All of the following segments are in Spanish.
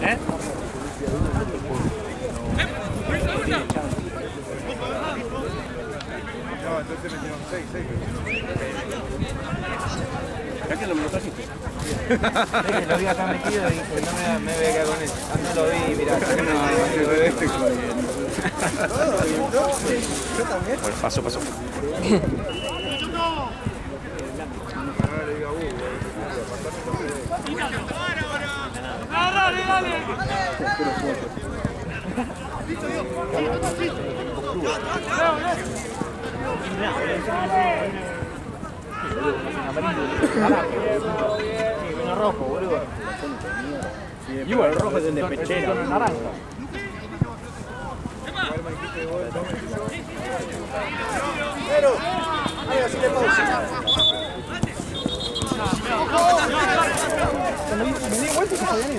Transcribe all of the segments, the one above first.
¿Eh? No, entonces metieron 6. Mirá que no me lo trajiste. Es que lo vi acá metido y dije, no me voy a quedar con eso. No lo vi, mirá. Yo también. Bueno, paso. Dale. Uno rojo, boludo. Y bueno, el rojo es el de pechera. Naranja. Pero, ahí así le pausa. Me di vuelta y se sabía ni.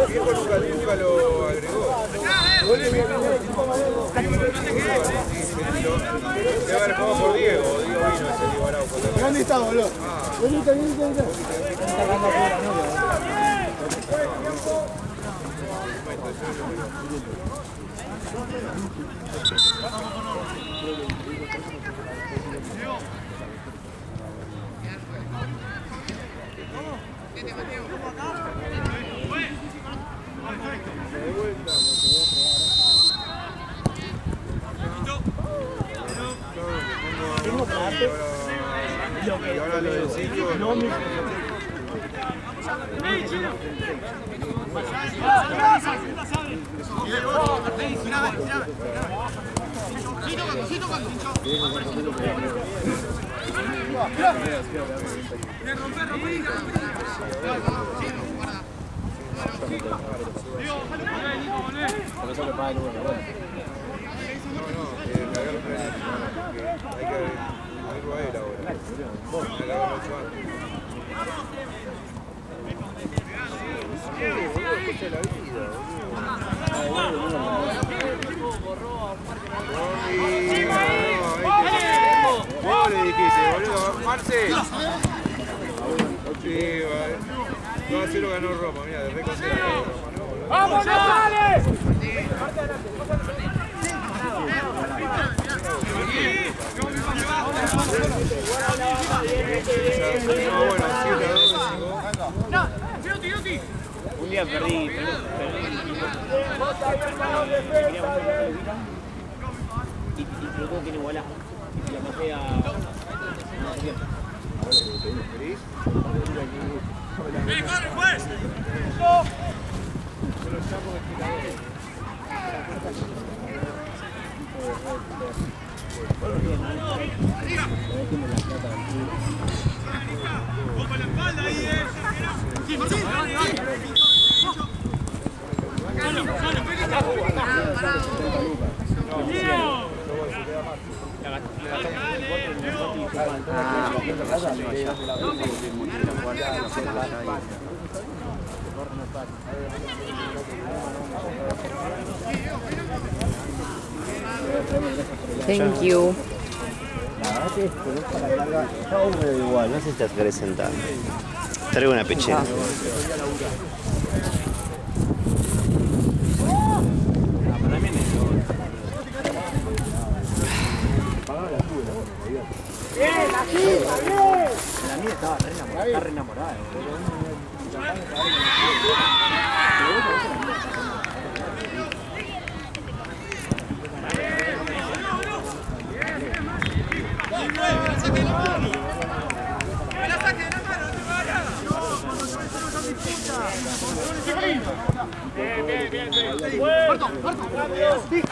Diego nunca lo agregó. Debe haber jugado por Diego vino ese Diego Araujo. ¿Dónde está, boludo? Venite. Y ahora lo del sitio. Vos le dijiste, boludo, Marce. Sí, vale. 2-0 ganó Roma, mira, de reconsiderado. ¡Vamos, González! Un día perdí. Y creo que tiene igualdad. Y la maté a... ¡Ven, corre, juez! ¡Opa la espalda ahí, ¡Sí, Martín! Thank you. La verdad que conozco la carga, está húmedo igual, no sé si te querés sentar. Traigo una pechera. La mía estaba re enamorada. Bien.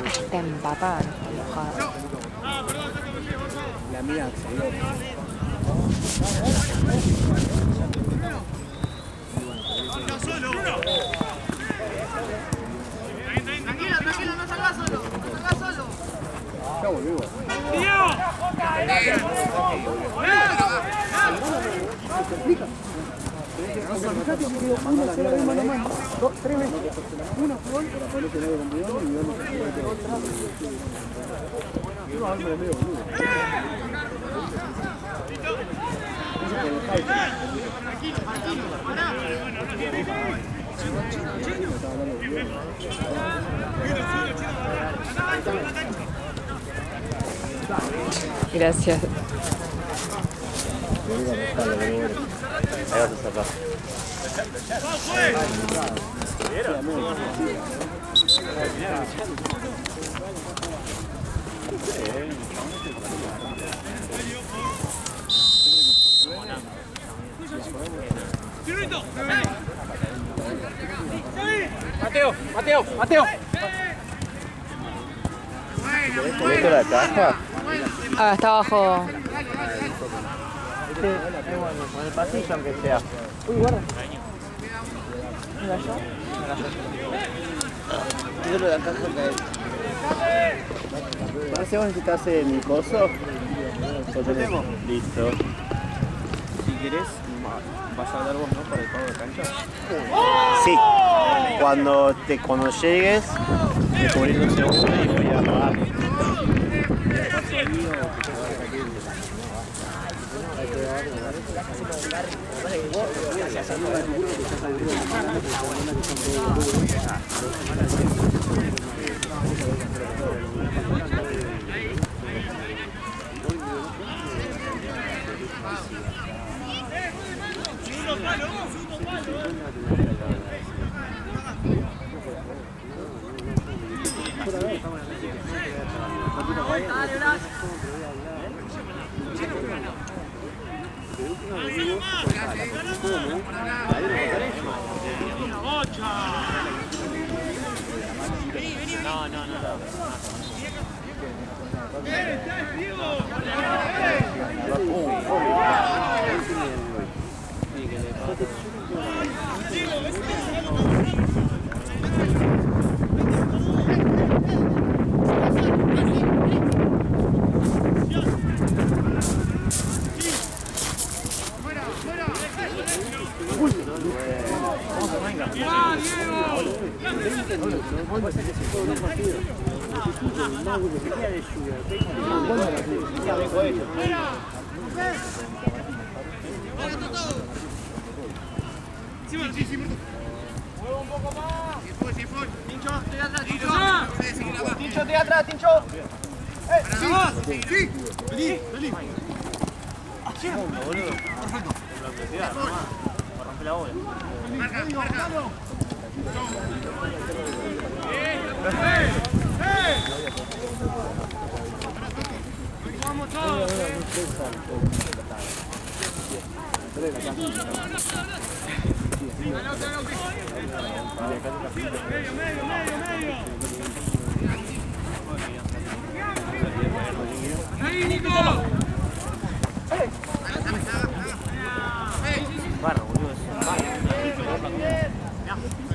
Está empapada, enojada. La mía Tranquilo, tranquilo, no salgas solo. Salgas solo. ya volvió. Fíjate que quedó uno solo de mano a mano. Tres veces. Una fue gol, no tenía que campeón y dos no se puede medio boludo. Gracias. Ahí vas a cerrar. Mateo, Mateo, Mateo. ¿Viste la caja? Ah, está abajo. Con el pasillo aunque sea. Uy, guarda. Tíralo de la caja que ¿Parece vos necesitas mi coso? Listo. Si querés, vas a hablar vos, ¿no? Para el pago de cancha. Sí. Cuando llegues, te cubrir un segundo y voy a pagar. Tincho, estoy atrás, Tincho. Sí, vení, vení. Rompe la bola. Vamos todos. Ahí, Nico. Barro, boludo.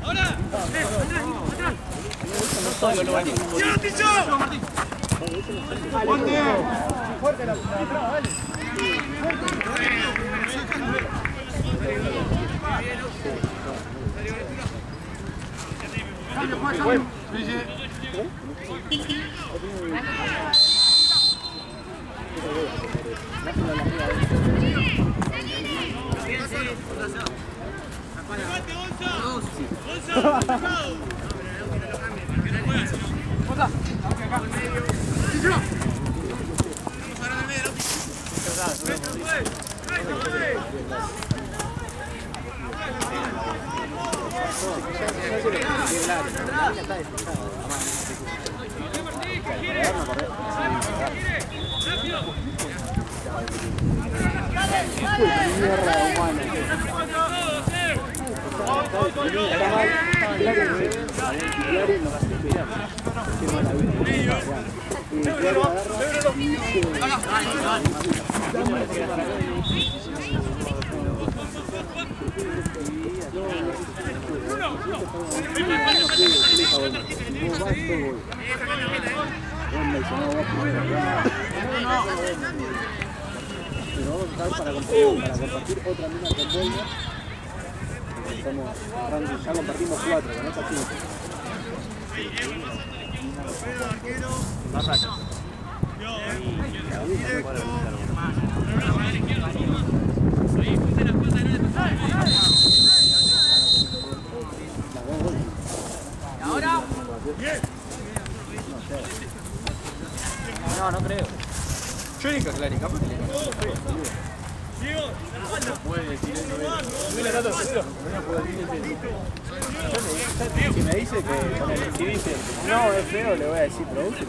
Ahora. Solo lo bañé. ¡Ya, Ticho! Fuerte la dale. Pero vamos a usar para compartir otra mina con Boina. Ya compartimos 4, con esta 5. ¿Ahora? No, no creo. Yo dije Clarín, capaz que le Si me dice que si dice no es feo, le voy a decir produce.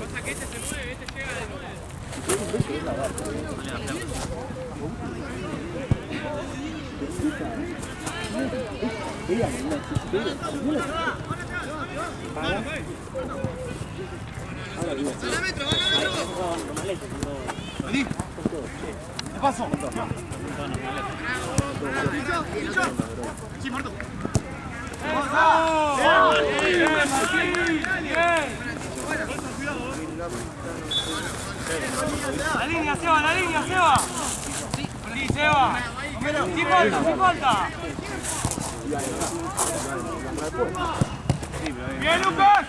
¿Qué pasó? La línea, Seba. Sí, Seba. Sí falta. Bien, Lucas.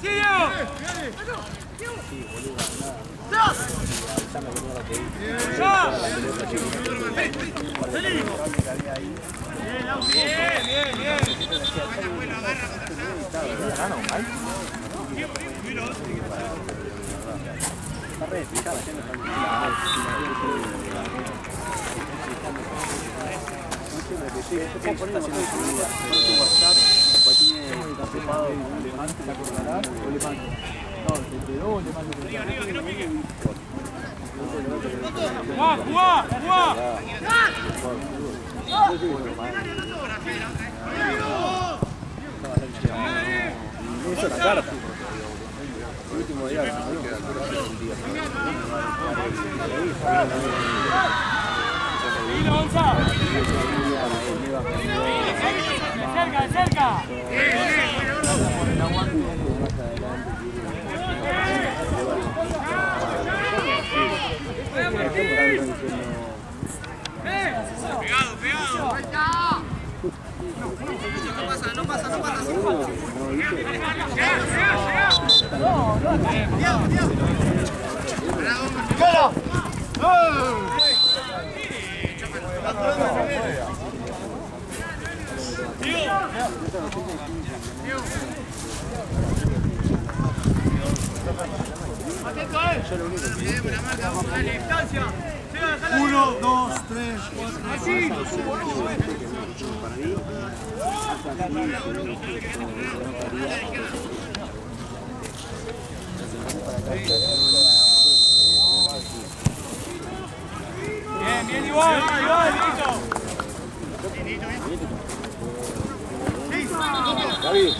¡Sí, Diego! ¡Jugá! Hizo la carta. El último día. ¡Cerca! Pegado. No pasa. Atento, dale, distancia. 1, 2, 3, 4. Así. Bien, igual, listo. David,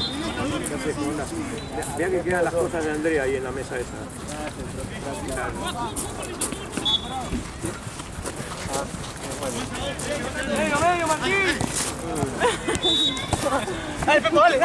vean que quedan las cosas de Andrea ahí en la mesa esa. Medio, Martín. Dale, Pepo, dale.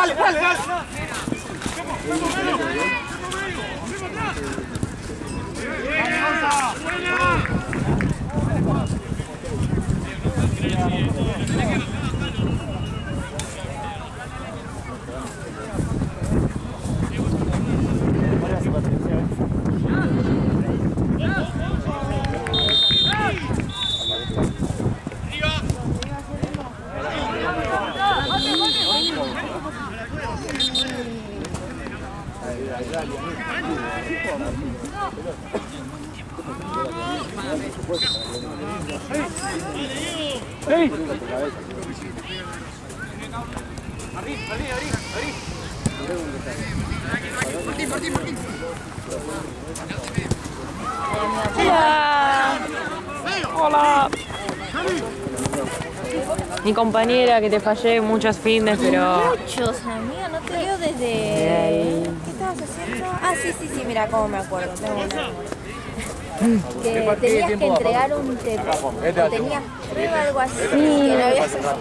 Hola. Hola. Mi compañera que te fallé muchos fines, pero... Muchos, amiga, no te veo desde... ¿Qué estabas haciendo? Ah, sí, mira cómo me acuerdo. Tengo una memoria. Que tenías que entregar un tenías prueba, algo así, que no habías hecho.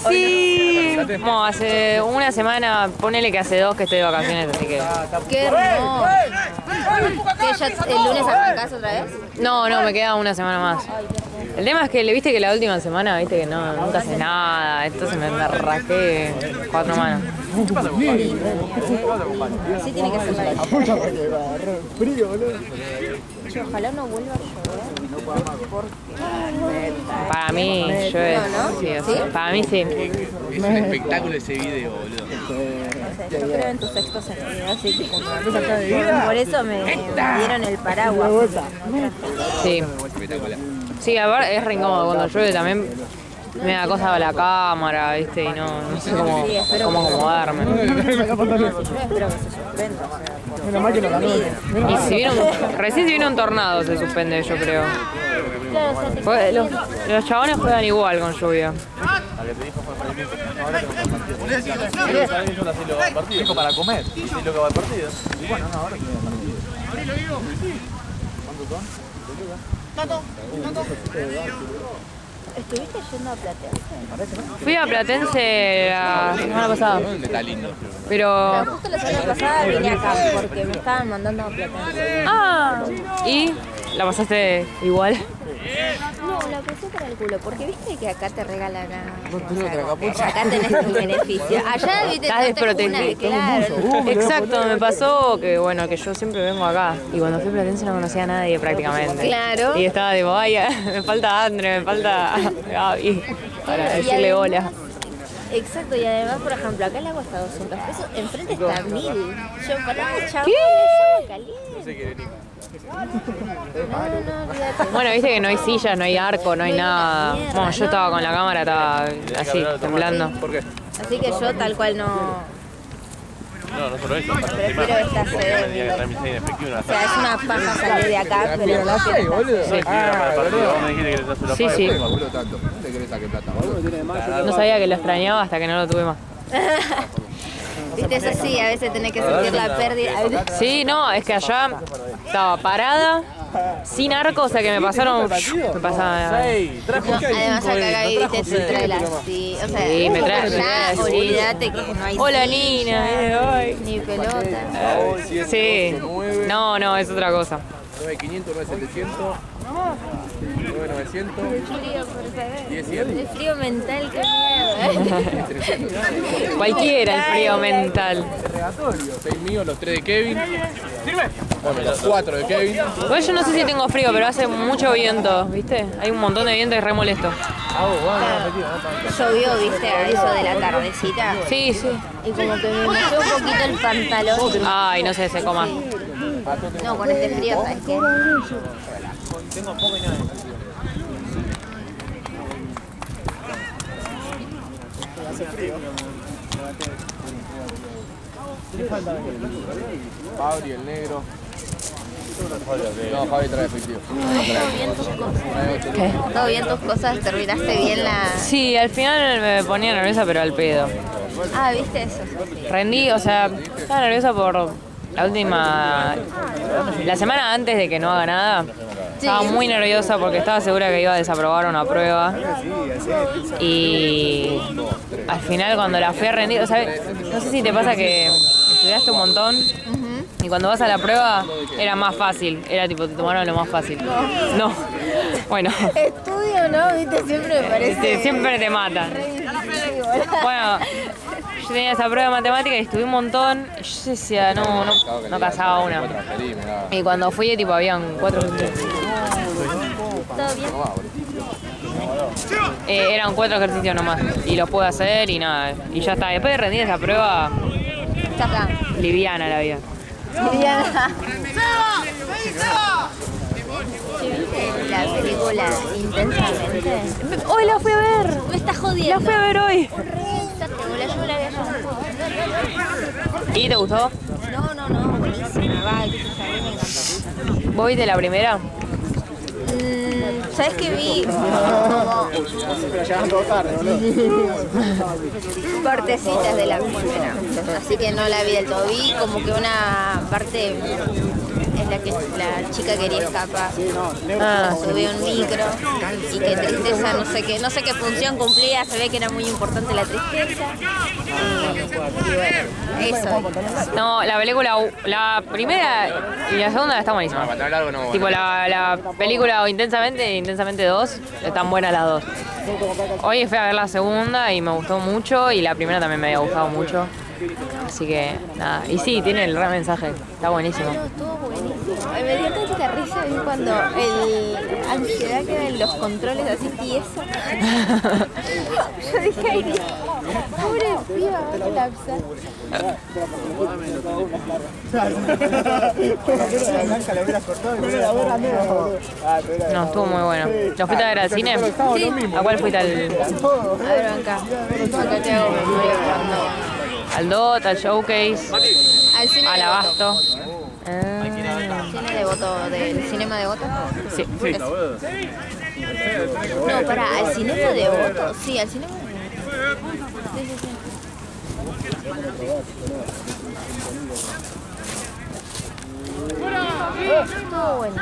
Sí. Bueno, hace una semana, ponele que hace 2 que estoy de vacaciones, así que... ¡Qué hermoso! ¿Que ya el lunes arrancás otra vez? No, me queda una semana más. El tema es que le viste que la última semana, viste que nunca hace nada, entonces me rajé 4 manos. Así tiene que ser la vida. Frío, boludo. Ojalá no vuelva a llover. Para mí, llueve. ¿no? Sí, o sea, ¿Sí? para mí sí. Es un espectáculo ese video, boludo. No sé, yo creo en tu sexto sentido, así que por eso me dieron el paraguas. Sí. Sí, aparte es re incómodo cuando llueve también. Me da cosa a la cámara, viste, y no sé cómo acomodarme. Espero que se suspenda. Menos mal que no ganó. Y si viene recién si viene un tornado se suspende, yo creo. Claro, o sea, te Pues los chabones juegan igual con lluvia. Dijo para comer, y si lo que va al partido. Y bueno, no, ahora tiene partido. ¿Estuviste yendo a Platense? Fui a Platense la semana pasada, Está lindo. pero... Justo la semana pasada vine acá porque me estaban mandando a Platense. Ah, ¿y la pasaste igual? No, la pasé para el culo, porque viste que acá te regalan acá tenés tu beneficio. Allá viste Estás desprotegido. claro. Exacto, me pasó que bueno, que yo siempre vengo acá y cuando fui a Platense no conocía a nadie prácticamente. Claro. Y estaba tipo, ay, me falta Andre, me falta Gaby para decirle hola. Exacto, y además, por ejemplo, acá el agua está a 200 pesos, enfrente está a 1000. Yo, pará, chaval, es agua caliente. No, olvídate. Bueno, viste que no hay sillas, no hay arco, no hay nada. Bueno, yo estaba con la cámara, estaba así, temblando. ¿Por qué? Así que yo tal cual no... No solo eso, para Prefiero esta sede. O sea, es una paja salir de acá, pero no quiero estar sede. Sí, sí. tanto. ¿Dónde querés sacar plata, boludo? No sabía que lo extrañaba hasta que no lo tuve más. Viste, eso sí, a veces tenés que sentir la pérdida. Sí, no, es que allá estaba parada, sin arco, o sea que me pasaron... Me pasaba... Además acá viste, te trae la sí. O sea, Sí, me trae- allá, olvídate que no hay Hola, silla, Nina. ni pelota. Sí. No, es otra cosa. 9500, 9700, 9900, Frío, por saber. 10000. El frío mental, qué mierda. Cualquiera el frío mental. 6 míos, los 3 de Kevin. Bueno, los 4 de Kevin. Igual yo no sé si tengo frío, pero hace mucho viento, ¿viste? Hay un montón de viento y es re molesto. Llovió, viste, a eso de la tardecita. Sí, sí. Y como que me mojó un poquito el pantalón. Ay, no se secó más. No, con este frío, ¿sabes qué? Fabri, el negro. No, Fabri trae efectivo. ¿Qué? ¿Todo bien tus cosas? ¿Terminaste bien la...? Sí, al final me ponía nerviosa, pero al pedo. Ah, ¿viste eso? Rendí, o sea, estaba nerviosa por la última... La semana antes de que no haga nada, estaba muy nerviosa porque estaba segura que iba a desaprobar una prueba. Y al final cuando la fui a rendir, o sea, no sé si te pasa que estudiaste un montón y cuando vas a la prueba era más fácil, era tipo, te tomaron lo más fácil. No, bueno, Estudio, ¿no? ¿Viste? Siempre me parece... siempre te matan. Bueno, yo tenía esa prueba de matemática y estudié un montón. Y yo decía, no casaba una. Y cuando fui, tipo, habían 4 ejercicios. ¿Todo bien? Eran 4 ejercicios nomás. Y los pude hacer y nada. Y ya está. Después de rendir esa prueba, Ya está. liviana la vida. Viviana. ¿Viste la película Intensamente? ¡Hoy la fui a ver! Me estás jodiendo. La fui a ver hoy. Yo la vi ayer. ¿Y te gustó? No, buenísima. Va, qué sé yo, a mí me encantó. ¿Vos viste la primera? ¿Sabes qué vi? Como Pero llegaban todo tarde, boludo. partecitas de la primera. Así que no la vi del todo. Vi como que una parte en la que la chica quería escapar. Subió un micro y que tristeza, no sé qué función cumplía, se ve que era muy importante la tristeza. Y bueno, eso. No, la película, la primera y la segunda están buenísimas. Tipo la película Intensamente 2, están buenas las dos. Hoy fui a ver la segunda y me gustó mucho y la primera también me había gustado mucho. Así que nada, y sí, tiene el re mensaje, está buenísimo. No, estuvo buenísimo. Me dio tanta risa cuando el ansiedad queda en los controles así tieso. Yo dije, ay, Dios, pobre piba, va a colapsar. No, estuvo muy bueno. ¿Lo fuiste a ver al cine? Sí. ¿A cuál fuiste al...? A ver, acá te hago memoria. Al DOT, al Showcase, Al cine al de Abasto? Cine de voto, del cinema de voto. Sí. No, al cinema de voto. Sí, al cinema de voto. Sí. Estuvo bueno.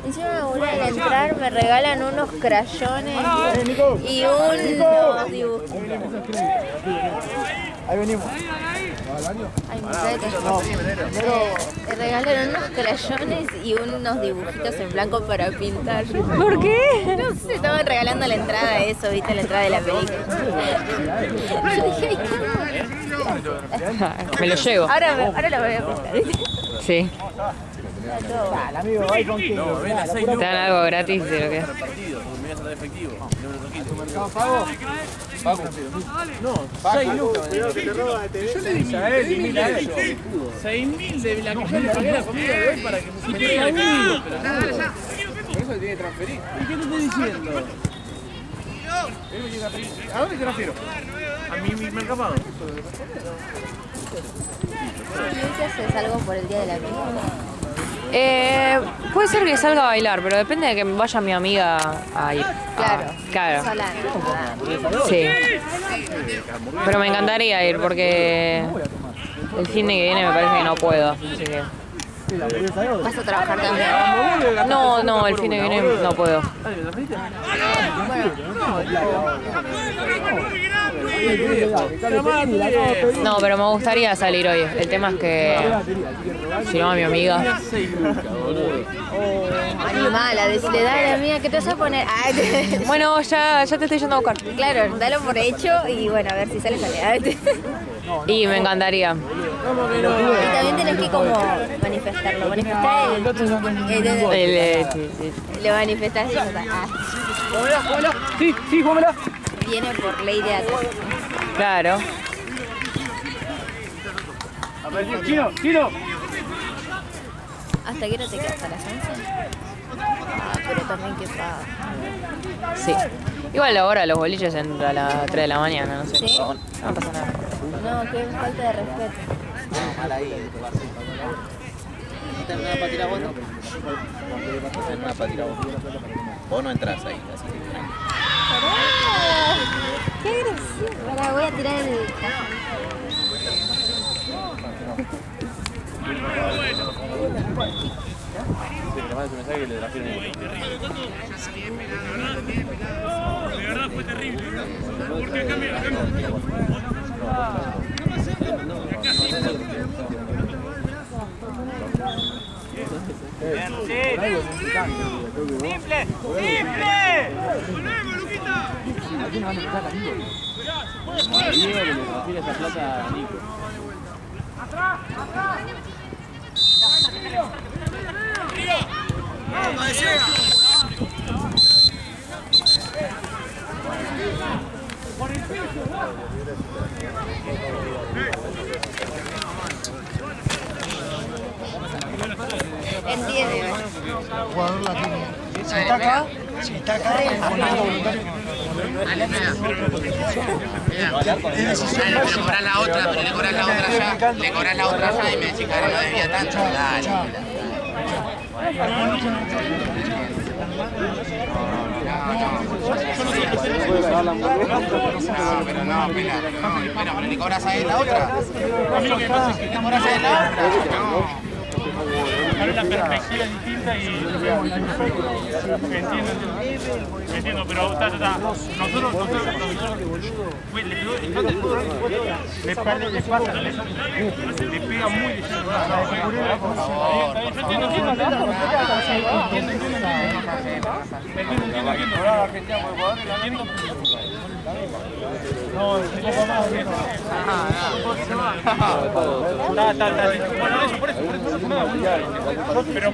Encima una al entrar me regalan unos crayones y unos dibujos. Ahí venimos. Ay, me cae me regalaron unos crayones y unos dibujitos en blanco para pintar. ¿Por qué? No sé, estaban regalando la entrada eso, viste, la entrada de la película. Yo dije, ay, Me lo llevo. ahora lo voy a buscar. Sí. El amigo, ahí con quién. Te dan algo gratis de lo que es. No, 6 lucas. Yo le di a él y 1.000 a él. 6.000 de la que yo le pagué la comida de hoy para que me quede la comida. Por eso le tiene que transferir. ¿Y qué te estoy diciendo? ¿A dónde te transfiero? A mi mercapado. ¿Qué haces? ¿Algo por el Día de la Amiga? Puede ser que salga a bailar, pero depende de que vaya mi amiga a ir. Claro. Sola, ¿no? Sí. Pero me encantaría ir porque el fin de que viene me parece que no puedo. Así que... ¿Vas a trabajar también? No, el fin de que viene no puedo. No, pero me gustaría salir hoy. El tema es que si no a mi amiga. Animala, decirle, dale amiga, ¿qué te vas a poner? Bueno, ya te estoy yendo a buscar. Claro, dalo por hecho y bueno, a ver si sale sale. Y me encantaría. Y también tenés que como manifestarlo, manifestar le manifestás y Sí, jugámela. viene por ley de atrás. Claro. Chino. ¿Hasta qué hora te quedas? ¿Hasta las 11? Pero también que paga. Sí. Igual ahora los boliches entran a las 3 de la mañana, no sé. ¿Sí? No pasa nada. No, qué falta de respeto. Mal ahí, tu parte. ¿No tenés nada para tirar vos? No tenés nada para tirar vos. Vos no entras ahí, así que tranquilo. ¡Qué agresivo! Ahora voy a tirar el... Le mandas un mensaje que le transfieren el De verdad fue terrible. Porque acá me ¡Simple! ¡Ponemos, Luquita! Aquí no van a empezar a Nico. A Diego que le transfiere esa plata a Nico. Entiende. Jugador latino. Si está acá, con algo voluntario. le cobrás la otra, pero le cobrás la otra ya. Le cobrás la otra ya y me decís que ahora no debía tanto. Dale. Pero le cobras a él la otra. Le cobras a él la otra. Hay una perspectiva distinta y entiendo, pero nosotros le pega muy pero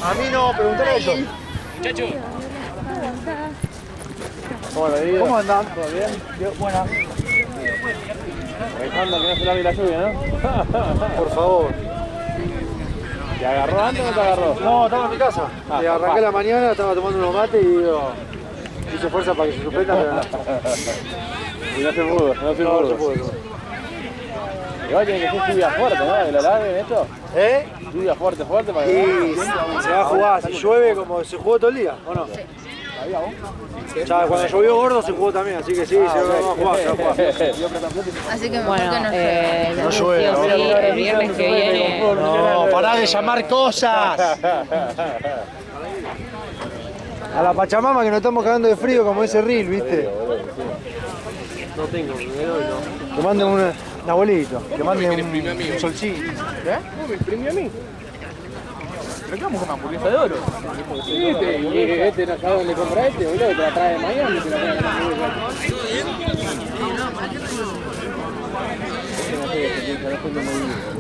A mí no, preguntale a ellos. Muchachos. ¿Cómo andan? ¿Todo bien? Buena. Dejando que no se lave la lluvia, ¿no? Por favor. ¿Te agarró antes o no te agarró? No, estaba en mi casa. Ah, Arranqué la mañana, estaba tomando unos mates y digo, hice fuerza para que se suspenda, pero no. Y no se pudo, no se pudo. Igual tiene que ser lluvia fuerte, ¿no? ¿Que lo larguen esto? ¿Eh? Lluvia fuerte para que... Y se va a jugar, si llueve como se jugó todo el día, ¿o no? Ya, cuando llovió gordo se jugó también, así que sí, se va a jugar, Así que Bueno, No llueve, sí, el viernes que viene. No, pará de llamar cosas. A la Pachamama que nos estamos cagando de frío como ese reel, ¿viste? No tengo, Que manden un abuelito, que manden un solcito. ¿Eh? ¿Cómo me imprimió a mí? Pero qué vamos con una hamburguesa de oro. Sí, y este no sabe dónde compra este, boludo, te la trae de Miami, te la trae de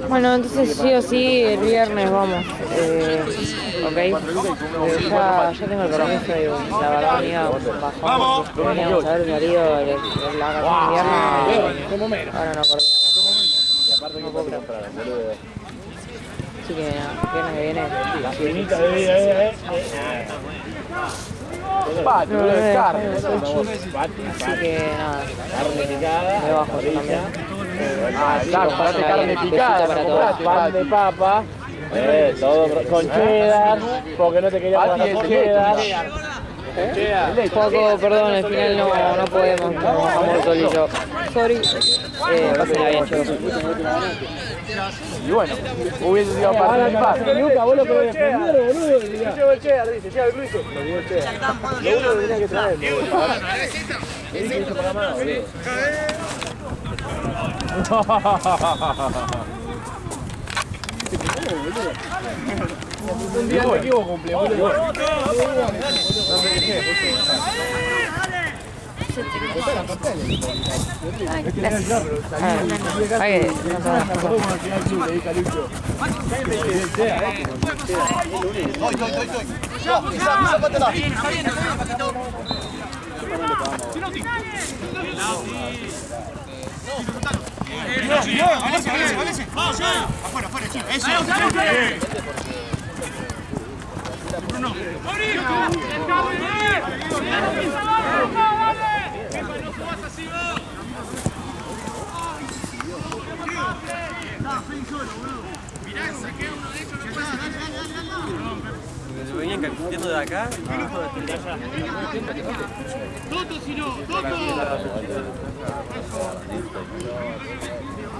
Bueno, entonces sí o sí el viernes vamos. Ok. Ya tengo el permiso y la verdad amiga bajamos. Veníamos a haber salido la vacación de invierno. Ahora no coordinamos. No puedo creer. Así que nada, viernes que viene. La finita de vida, Pati, boludo, de carne. Así que nada. Carne picada. Me bajo yo también. Claro, compraste carne picada, para compraste pan de papa. Todo con cheddar, porque no te quería poner con cheddar. Poco, perdón, al final no podemos, nos bajamos solo y yo. Sorry. Pásenla bien, chicos. Y bueno, hubiese sido parte del pan. Luca, vos lo querés primero, boludo. Yo llevo el cheddar, dice, lleva el cruce. Lo digo el cheddar. Lo uno que tenía que traer. Un día te equivoco, cumple, boludo. Se venían calculando de acá.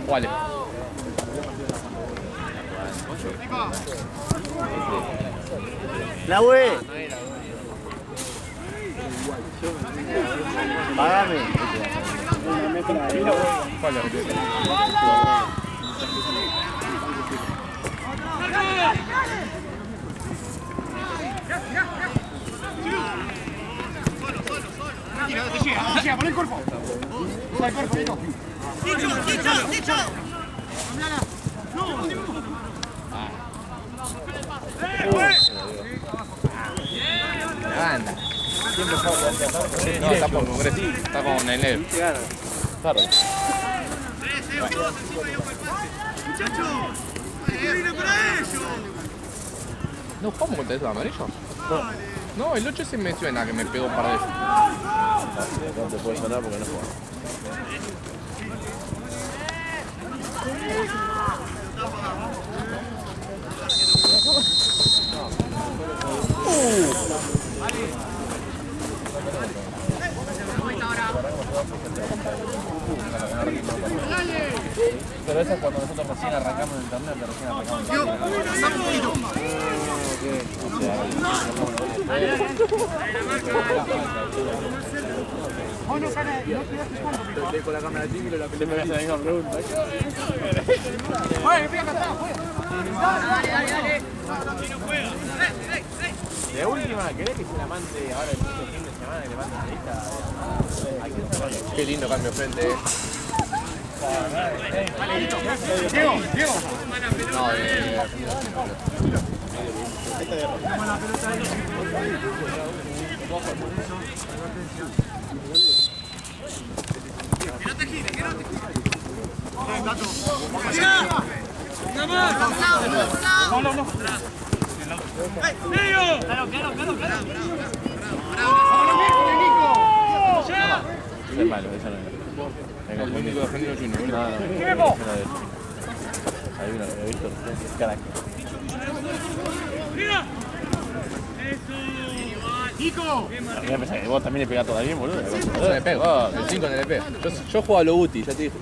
Vale. La UE. Pagame. Pon el cuerpo. Dicho. Anda. No, está por Congreso. Está con el negro. Claro. ¿No jugamos contra eso de amarillo? No. No, el 8 se me suena que me pegó un par de veces. No te puede sonar porque no juega. Pero esa es cuando nosotros recién arrancamos en internet, recién arrancamos Estoy con la cámara de Jimmy y la me hace la misma pregunta. De última, ¿querés que se la mande ahora el próximo fin de semana y le mande la lista? Qué lindo cambio frente, Diego, Diego. No, Es malo, eso no es. Venga, el único de Argentino Junior. No, no. Ahí uno lo he visto. Caraca. Nico. Voy a pensar que vos también le pegás todavía bien, boludo. Yo le pego, el 5 no le pego. Yo juego a lo Guti, ya te dije.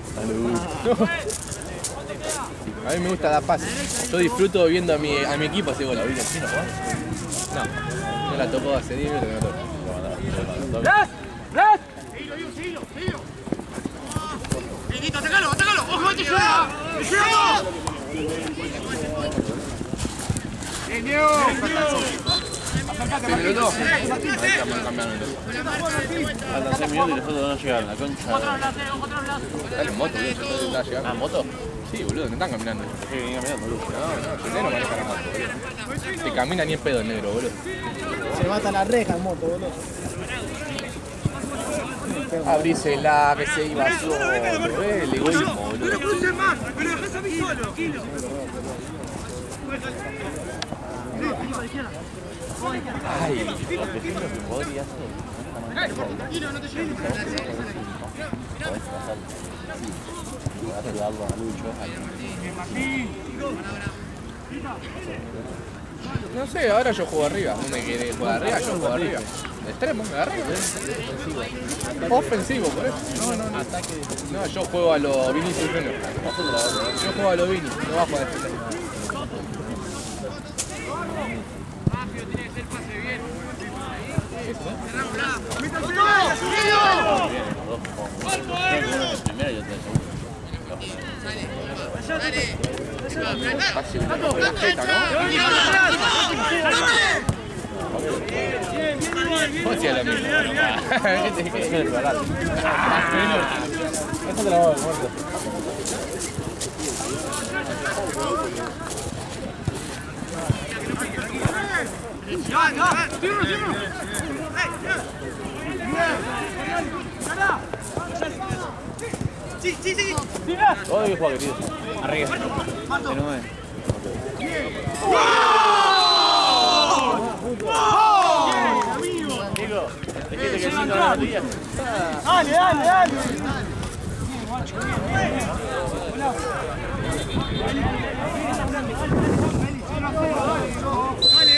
A mí me gusta dar pases. Yo disfruto viendo a mi equipo hacer gol. ¿La vi el chino, Juan? No la tocó hace 10 minutos que no toco. ¡Ras! ¡Ras! Seguilo. Benito, atacalo. ¡Ojo, te llega! ¡Te llega! ¡Bien, Diego! ¿6 minutos? Faltan 6 minutos y los otros no llegaron, la concha. Dale en moto, boludo. Yo estaba llegando. Ah, ¿moto? Sí, boludo, no están caminando. Sí, venía mirando, boludo. No, yo negro maneja la moto, boludo. Te camina ni en pedo el negro, boludo. Se mata la reja en moto, boludo. Abrísela, que se iba solo. El egoísmo, boludo. ¡No lo cruces más! ¡Me lo dejas a mí solo! ¡Tranquilo! Ay, Tranquilo, no te lleves. no sé, ahora yo juego arriba. ¿Vos me querés jugar arriba? Yo juego arriba. De extremo, de arriba. Ofensivo, por eso. No, yo juego a los Vinicius Junior. Yo juego a los Vini, no bajo a defender. Primero y otra Casi una tarjeta, ¿no? ¿Cómo hacía lo mismo? ¿Qué te verdad? Eso te la voy a ver, muerto. Sí. Todo hay que jugar, querido. Arriba. Que no es. Nico, dijiste que el 5 de la día. Dale.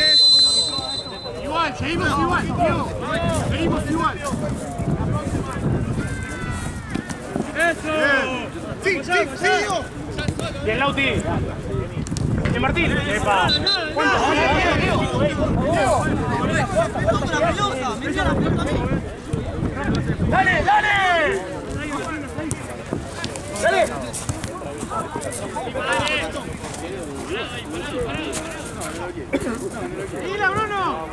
Igual, seguimos igual, Diego. Seguimos igual. ¡Eso! ¡Sí, Diego! Bien, Lauti. Bien, Martín. ¡Epa! ¿Cuántos? ¡Dale! ¡Mira, Bruno!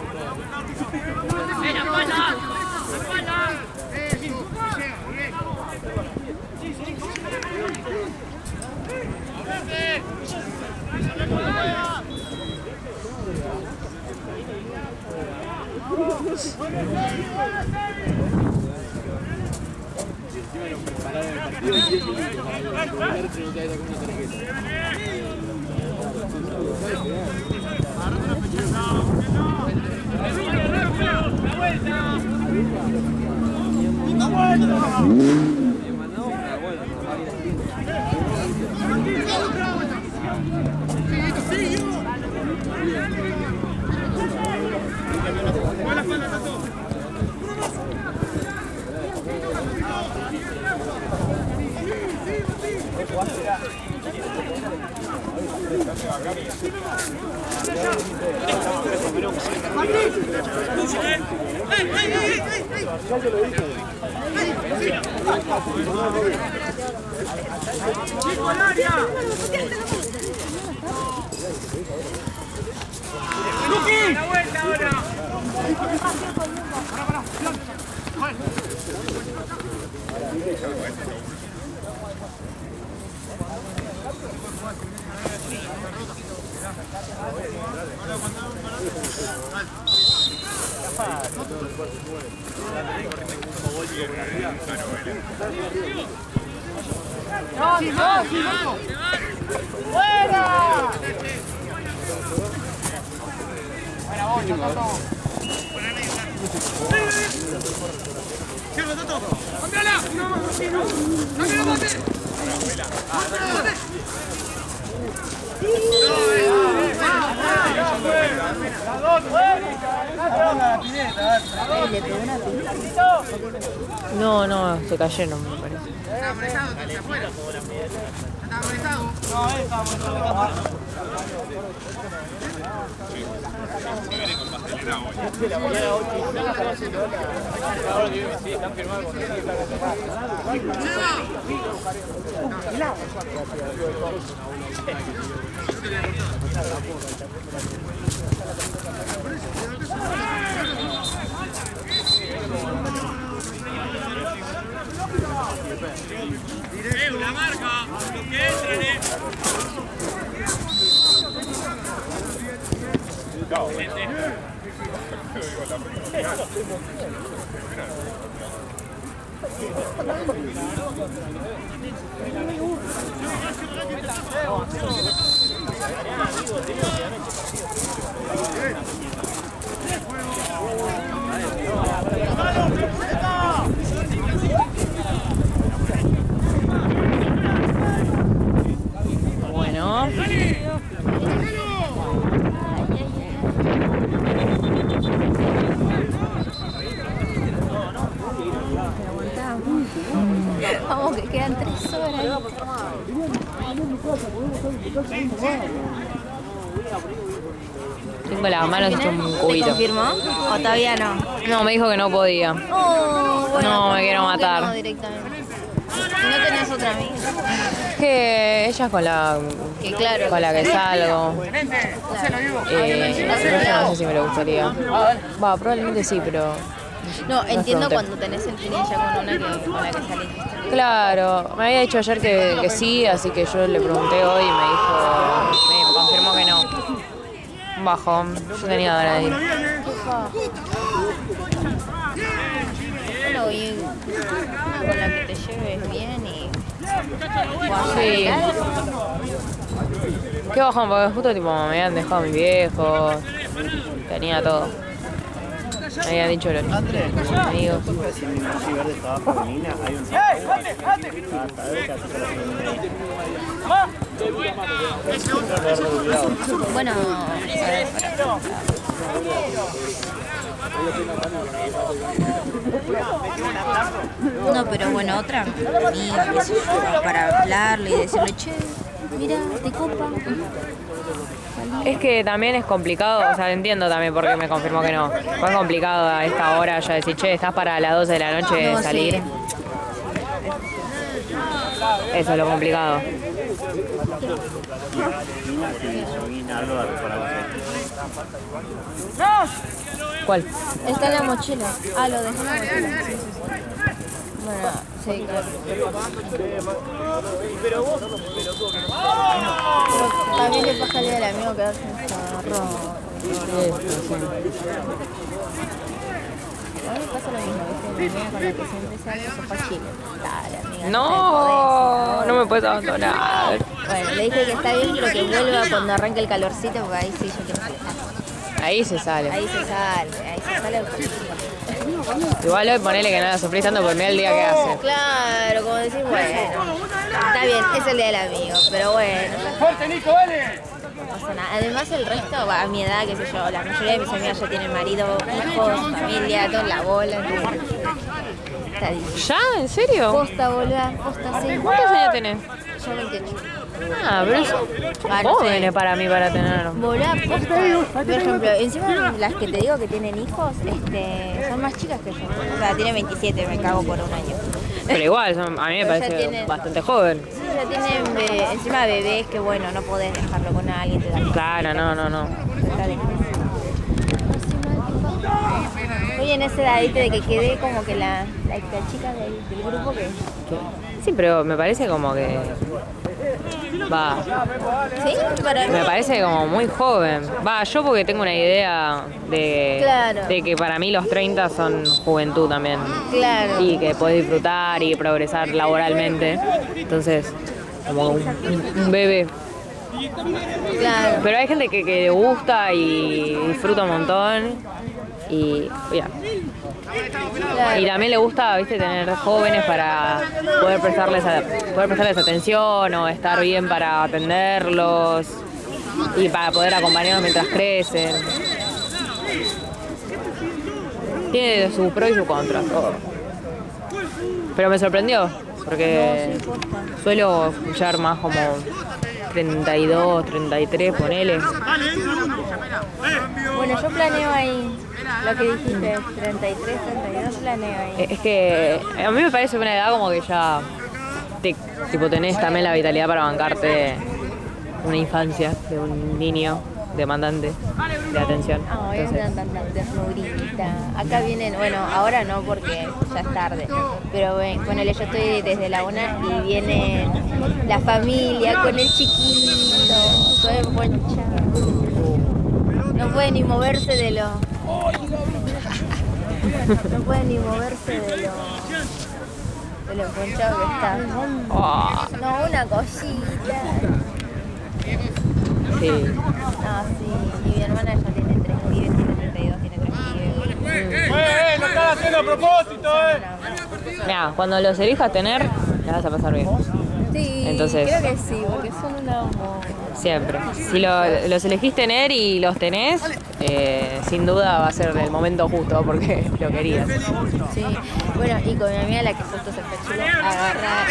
¡Venga, pasa! No, no, se cayeron, me parece. La marca, los que entran, Bueno. Vamos, que quedan 3 horas. Tengo las manos hechas un ¿Te cubito. confirmó? ¿O todavía no? No, me dijo que no podía. Oh, bueno, No, me quiero confirmó que matar. No, directamente. ¿Y no tenés otra amiga? Que ella es con la Que claro. con la que salgo. Pero yo no sé si me lo gustaría. Va, probablemente sí, pero. No, entiendo pregunté. cuando tenés el feeling ya con una que, con la que saliste. Claro, me había dicho ayer que sí, así que yo le pregunté hoy y me dijo, me confirmó que no. Un bajón, yo tenía ganas de ir. Bueno, y una con la que te lleves bien y... Sí. Qué bajón, porque justo tipo me habían dejado mis viejos, tenía todo. Me habían dicho los amigos. Bueno, no, pero bueno, otra amiga, qué sé yo, para hablarle y decirle, che, mira, te copa. Es que también es complicado, o sea, entiendo también por qué me confirmó que no. Fue complicado a esta hora ya decir, che, estás para las 12 de la noche No, salir. sí. Eso es lo complicado. ¿Cuál? Está en la mochila. Ah, lo dejé en la mochila. Sí, sí, sí. Bueno, sí, claro. Pero también le pasa al día del amigo quedarse encerrado. A mí me pasa lo mismo, ¿viste? Mi amiga con la que siempre salgo se fue a Chile. Dale, amiga. No, no me puedes abandonar. Bueno, le dije que está bien, pero que vuelva cuando arranque el calorcito, porque ahí sí yo quiero salir. Ahí se sale. Ahí se sale. Igual hoy ponele que no la sufrís tanto porque mira el día que hace. Claro, como decís, bueno, está bien, es el día del amigo, pero bueno, ¡Fuerte, Nico, dale! no pasa nada. Además el resto, a mi edad, qué sé yo, la mayoría de mis amigas ya tienen marido, hijos, familia, toda la bola, entonces, está difícil. ¿Ya? ¿En serio? Posta, boluda, posta, sí. ¿Cuántos años tenés? Yo 28. Ah, pero es jóvenes para mí para tener. Volá, posta. Por ejemplo, encima las que te digo que tienen hijos, son más chicas que yo. O sea, tienen 27, me cago por un año. Pero igual, a mí me Pero ya parece tienen- bastante joven. Sí, ya tienen encima bebés que bueno, no podés dejarlo con alguien, te da Claro, no. Está difícil. Oye, en esa edad, ¿viste? De que quedé como que la chica del grupo que... Sí, pero me parece como que... Va, ¿Sí? Para mí. me parece como muy joven. Va, yo porque tengo una idea Claro. de que para mí los 30 son juventud también. Claro. Y que podés disfrutar y progresar laboralmente. Entonces, como un bebé. Claro. Pero hay gente que le gusta y disfruta un montón. Y mira. Claro. Y también le gusta, viste, tener jóvenes para poder prestarles atención o estar bien para atenderlos y para poder acompañarlos mientras crecen. Tiene su pro y su contra, todo. Pero me sorprendió, porque suelo escuchar más como 32, 33, ponele. Bueno, yo planeo ahí lo que dijiste, 33, 32, planeo ahí. Es que a mí me parece una edad como que ya tipo tenés también la vitalidad para bancarte una infancia de un niño demandante de atención. Ay, es Entonces, tan ternurita. Acá vienen, bueno, ahora no porque ya es tarde, pero ponele, yo estoy desde la una y viene la familia con el chiquito, todo emponchado. No puede ni moverse de lo... No puede ni moverse de lo emponchado que está. oh, No, una cosita. sí. No, sí. Y mi hermana ya tiene 3 pibes, tiene 32, tiene 3 pibes. ¡Lo están haciendo a propósito, Mira, cuando los elijas tener, la vas a pasar bien. Sí, Entonces- creo que sí, porque son un amor. Siempre. Si los elegís tener y los tenés, sin duda va a ser el momento justo porque lo querías. Sí. Bueno, y con mi amiga, la que justo se fue a Chile, agarra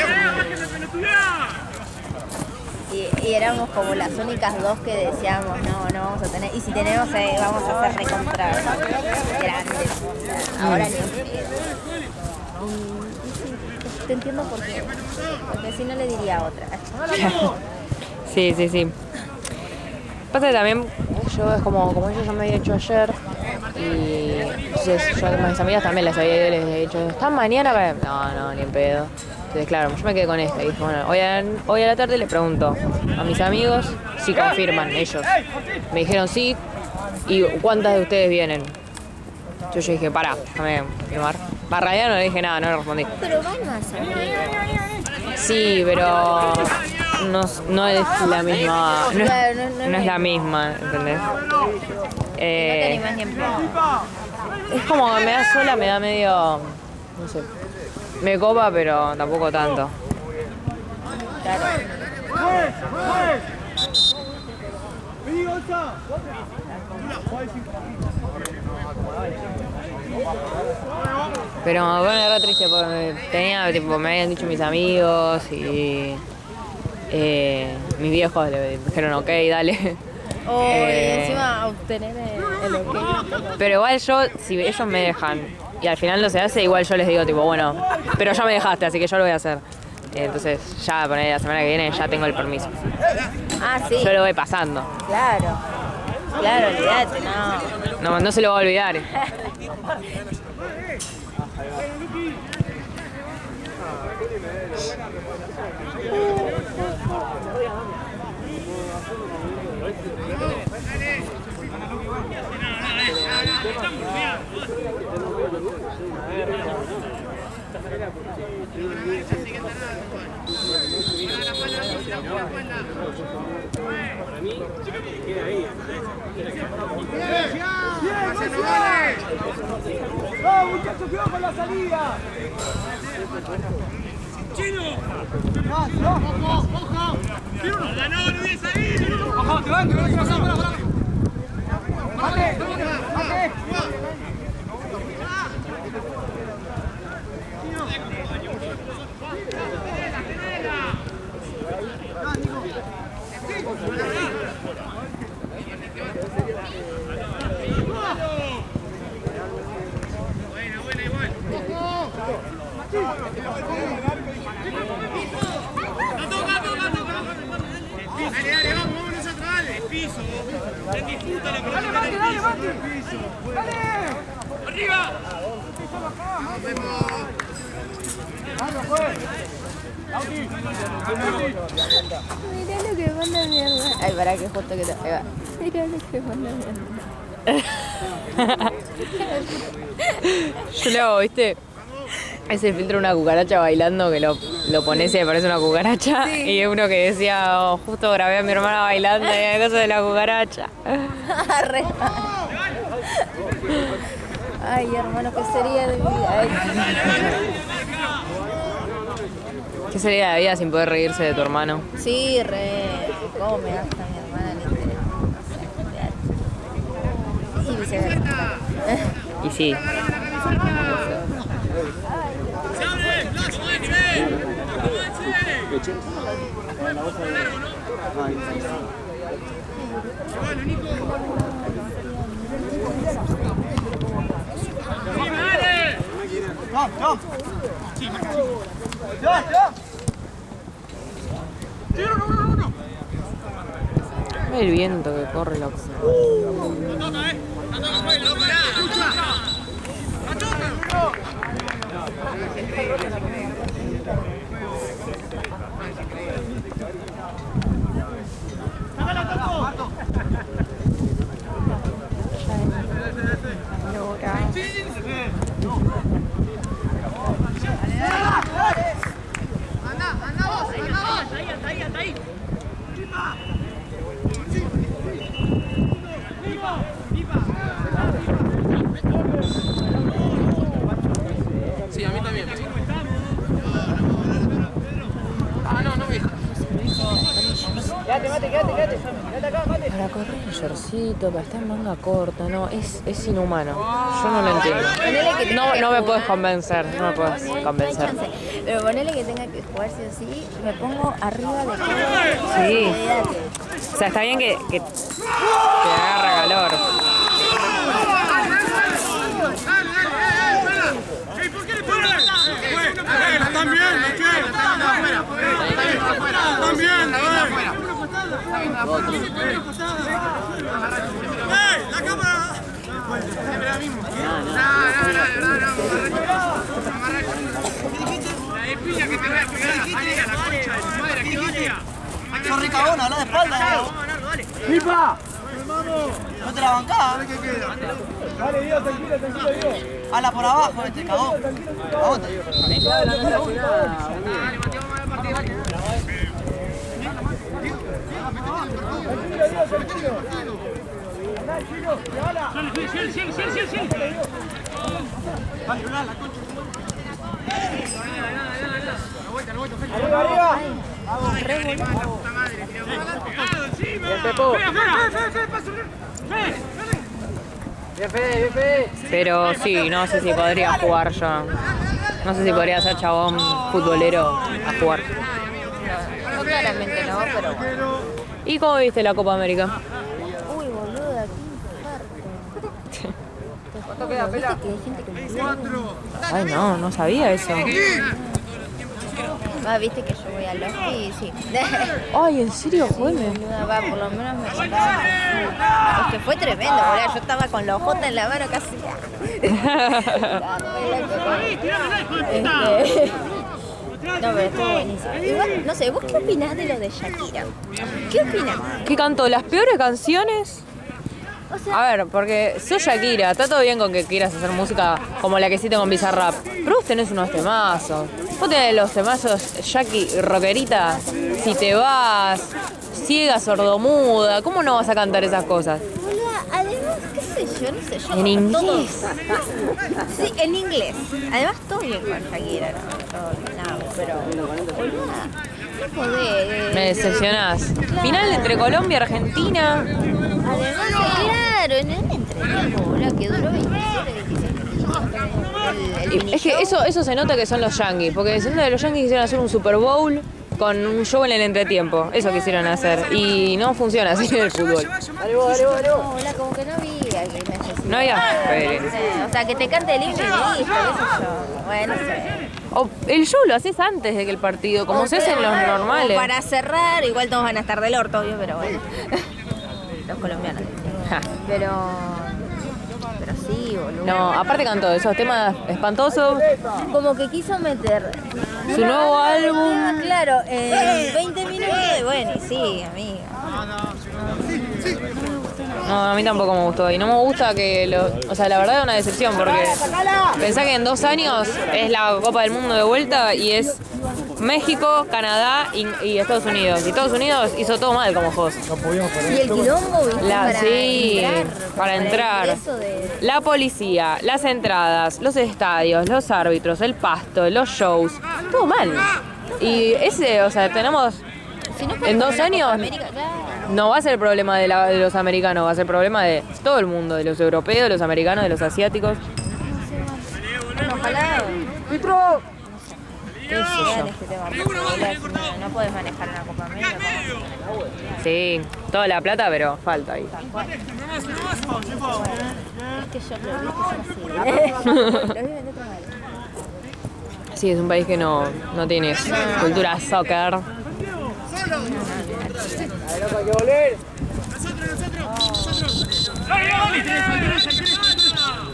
y éramos como las únicas dos que decíamos, no vamos a tener. Y si tenemos, vamos a hacer recontra grandes. Ahora ni un pedo. Y sí, te entiendo por qué. Porque si no le diría a otra. Sí. Pasa que también yo es como ellos ya me habían hecho ayer y entonces yo a mis amigas también les había dicho, ¿están mañana? No, ni en pedo. Entonces claro, yo me quedé con esta y dije, bueno, hoy a la tarde le pregunto a mis amigos si confirman ellos. Me dijeron sí, y ¿cuántas de ustedes vienen? Yo dije, pará, déjame firmar. En realidad no le dije nada, no le respondí. Pero van más amigos. Sí, pero no es la misma. Claro, No es la misma, ¿entendés? No te animás ni en pedo. Es como que me da sola, me da medio. No sé. Me copa, pero tampoco tanto. Claro. Pero bueno, era triste porque me habían dicho mis amigos y mis viejos le dijeron ok, dale. O encima obtener el ok. Pero igual yo, si ellos me dejan y al final no se hace, igual yo les digo tipo, bueno, pero ya me dejaste, así que yo lo voy a hacer. Entonces ya poner la semana que viene ya tengo el permiso. Ah, sí. Yo lo voy pasando. Claro. Claro, olvídate, no. No se lo va a olvidar. Para mí, queda ahí. ¡Vamos, muchachos, cuidado con la salida! ¡Chino! ¡Ojo! ¡No olvides salir! ¡Ojo, te van, para! ¡Mate! Buena, igual. Dale, vamos nosotros, dale. El piso. Se disputa la pelota. Dale, piso. Dale. Arriba. Nos vemos. Mirá lo que manda mierda. Ay, para que justo que te. Ahí va. Mirá lo que manda mierda. Yo le hago, ¿viste? Ese filtro de una cucaracha bailando que lo pones y me parece una cucaracha. Sí. Y uno que decía, oh, justo grabé a mi hermana bailando y hay cosas de la cucaracha. Ay, hermano, ¿qué sería de mi vida? Ay. ¿Qué sería la vida sin poder reírse de tu hermano? Sí, ¿Cómo me gasta mi hermana el interés? Y viceversa. Y sí. El viento que corre, loco. Sí, a mí también. Ah, no me deja. Quédate acá, mate. Para correr un shortcito, para estar en manga corta, no, es inhumano. Yo no lo entiendo. No me puedes convencer, no me puedes convencer. Pero ponele que tenga que jugar sí o sí, me pongo arriba de todo. Sí. O sea, está bien que te agarra calor. ¿Por qué le pones? Están viendo, ¿qué? Están viendo, la cámara. Siempre la misma. La espilla que te voy a pegar a la concha de tu madre, aquí vaya. Sos ricabona, habla de espalda. ¡Pipa! No te la bancás. Dale, Dios, tranquilo, Dios. Habla por abajo, este cagón. Cagón, te digo. Pero sí, no sé si podría jugar yo. No sé si podría ser chabón futbolero a jugar. No, claramente no, pero bueno. ¿Y cómo viste la Copa América? Uy, boluda, qué infarto. ¿Viste que hay gente que Ay, no sabía eso. Va, viste que yo voy al Lofi y sí. Ay, ¿en serio, Jueme? Va, por lo menos me contaba. Es que fue tremendo, boludo. Yo estaba con la hojota en la mano casi. No, pero estuvo buenísimo. Igual, no sé, ¿vos qué opinás de lo de Shakira? ¿Qué opinás? ¿Qué cantó? ¿Las peores canciones? O sea, A ver, porque sos Shakira, está todo bien con que quieras hacer música como la que hiciste con Bizarrap, pero vos tenés unos temazos. Vos tenés los temazos Jackie rockerita, si te vas, ciega, sordomuda, ¿cómo no vas a cantar esas cosas? boluda, además, qué sé yo, no sé, yo En inglés. Sí, en inglés. Además, todo bien con Shakira, ¿no? Todo bien, nada, pero, boluda, no podés. Me decepcionás. Final entre Colombia y Argentina. Además, claro, en el entretiempo, boluda, que duró 27, 26 minutos. El mini Es que show. eso se nota que son los Yankees, porque se nota que los Yankees quisieron hacer un Super Bowl con un show en el entretiempo. Eso quisieron hacer. Y no funciona así en el fútbol. No, boluda, como que no había que necesidad. No había. No sé, o sea, que te cante el himno y listo, qué sé yo. Bueno, no sé. O el show lo haces antes de que el partido, como se hace en los normales. O para cerrar, igual todos van a estar del orto, obvio, pero bueno. Los colombianos. Ja. Pero sí, boludo. No, aparte cantó esos temas espantosos. Como que quiso meter Su nuevo álbum. Claro, en 20 minutos. Bueno, y sí, amiga. No, a mí tampoco me gustó. Y no me gusta que o sea, la verdad es una decepción porque pensá que en 2 años es la Copa del Mundo de vuelta y es México, Canadá y Estados Unidos. Y Estados Unidos hizo todo mal como host. Y el quilombo, ¿viste? Sí, para entrar. Eso de... La policía, las entradas, los estadios, los árbitros, el pasto, los shows. Todo mal. Y ese, o sea, tenemos... Si no en 2 años... América, claro. No va a ser el problema de los americanos, va a ser el problema de todo el mundo, de los europeos, de los americanos, de los asiáticos. Bueno, ojalá. ¿Qué sé yo? Este tema, porque, no podés manejar una Copa América. Sí, toda la plata, pero falta ahí. Es que yo creo que son así. Los viven de otra manera. Sí, es un país que no tiene cultura soccer. Hay que volver.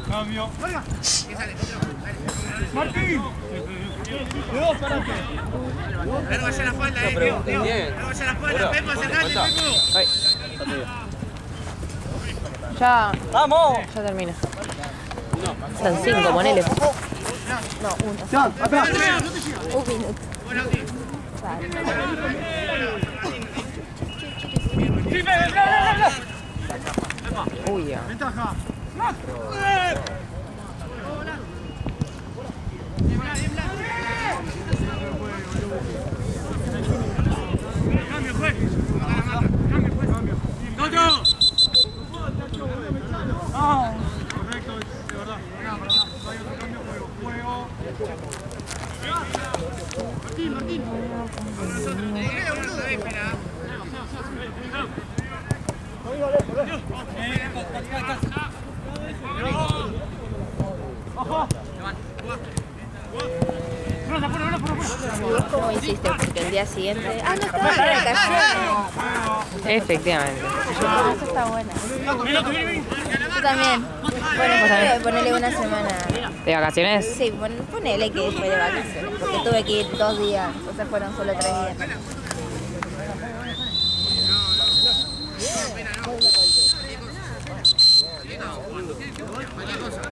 Cambio. Martín. Pero vaya la falda, Pero vaya la falda, Pepo, acercate, Pepo. Ay. Ya. ¡Vamos! Ya termina. Están 5, ponele. No, uno. Un minuto. Uy, ya. Ventaja. Cambio, juez. Cambio, juez. Cambio. ¡Otro! ¡Ah! Correcto, de verdad. No hay otro cambio, juego. Martín. ¿Cómo hiciste? Porque el día siguiente... Ah, no estaba de vacaciones. Efectivamente. Ah, eso está bueno. Tú también. Bueno, ponele una semana. ¿De vacaciones? Sí, ponele que fue de vacaciones. Porque tuve que ir 2 días. Entonces fueron solo 3 días.